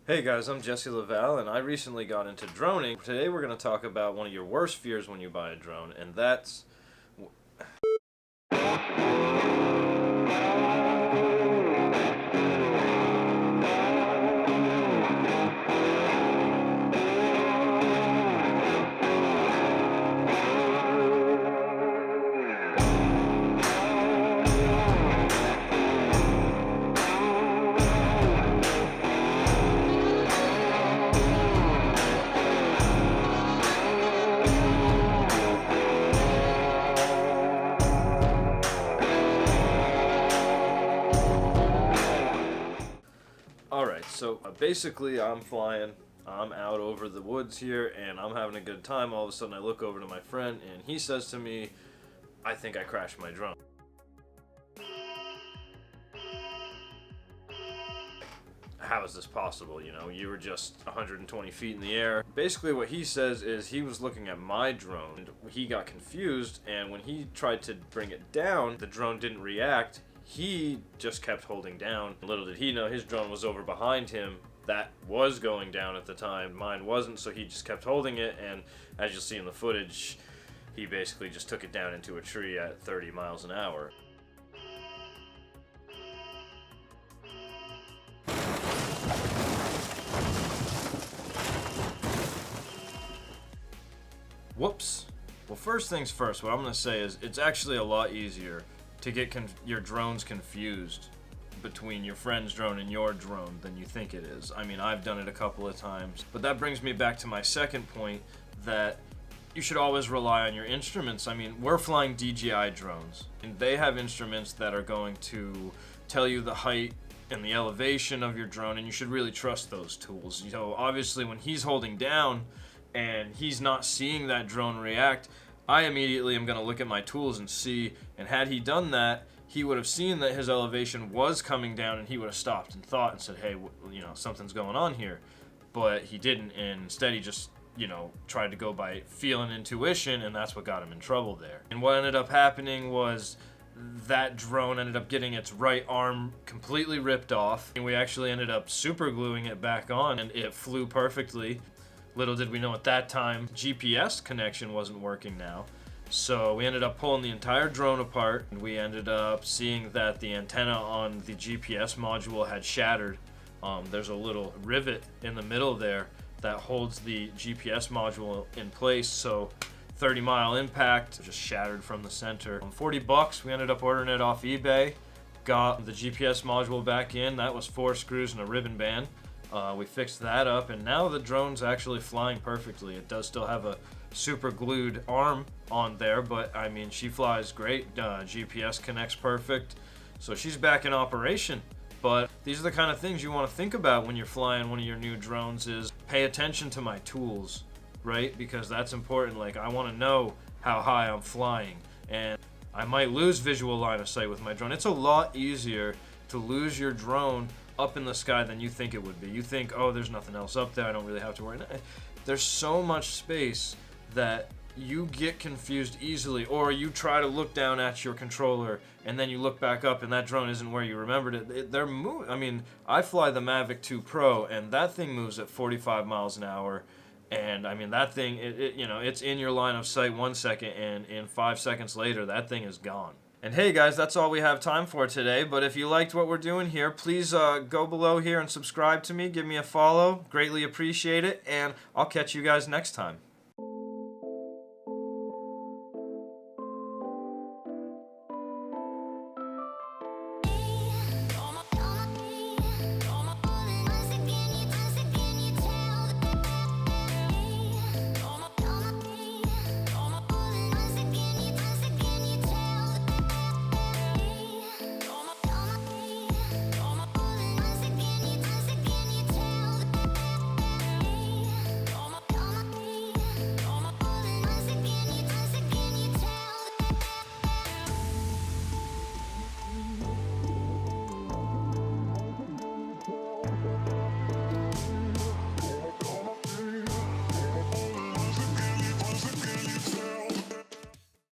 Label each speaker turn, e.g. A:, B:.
A: Hey guys, I'm Jesse Lavelle, and I recently got into droning. Today we're going to talk about one of your worst fears when you buy a drone, and that's... Alright, so basically I'm flying, I'm out over the woods here, and I'm having a good time. All of a sudden I look over to my friend, and he says to me, I think I crashed my drone. How is this possible? You know, you were just 120 feet in the air. Basically what he says is he was looking at my drone. He got confused, and when he tried to bring it down, the drone didn't react. He just kept holding down. Little did he know his drone was over behind him. That was going down at the time. Mine wasn't, so he just kept holding it, and as you'll see in the footage, he basically just took it down into a tree at 30 miles an hour. Whoops. Well, first things first, what I'm going to say is it's actually a lot easier to get your drones confused between your friend's drone and your drone than you think it is. I mean, I've done it a couple of times. But that brings me back to my second point, that you should always rely on your instruments. I mean, we're flying DJI drones, and they have instruments that are going to tell you the height and the elevation of your drone, and you should really trust those tools. You know, obviously when he's holding down and he's not seeing that drone react, I immediately am going to look at my tools and see, and had he done that, he would have seen that his elevation was coming down, and he would have stopped and thought and said, hey, you know, something's going on here. But he didn't, and instead he just, you know, tried to go by feeling intuition, and that's what got him in trouble there. And what ended up happening was that drone ended up getting its right arm completely ripped off, and we actually ended up super gluing it back on, and it flew perfectly. Little did we know at that time, GPS connection wasn't working now. So we ended up pulling the entire drone apart, and we ended up seeing that the antenna on the GPS module had shattered. There's a little rivet in the middle there that holds the GPS module in place, so 30-mile impact just shattered from the center. 40 bucks, we ended up ordering it off eBay, got the GPS module back in. That was 4 screws and a ribbon band. We fixed that up, and now the drone's actually flying perfectly. It does still have a super glued arm on there, but I mean, she flies great. GPS connects perfect, so she's back in operation. But these are the kind of things you want to think about when you're flying one of your new drones, is pay attention to my tools, right? Because that's important. Like, I want to know how high I'm flying, and I might lose visual line of sight with my drone. It's a lot easier to lose your drone up in the sky than you think it would be. You think, oh, there's nothing else up there, I don't really have to worry. There's so much space that you get confused easily, or you try to look down at your controller and then you look back up and that drone isn't where you remembered it. They're moving. I mean, I fly the Mavic 2 Pro, and that thing moves at 45 miles an hour, and I mean, that thing, you know, it's in your line of sight 1 second, and in 5 seconds later that thing is gone. And hey guys, that's all we have time for today, but if you liked what we're doing here, please go below here and subscribe to me, give me a follow, greatly appreciate it, and I'll catch you guys next time.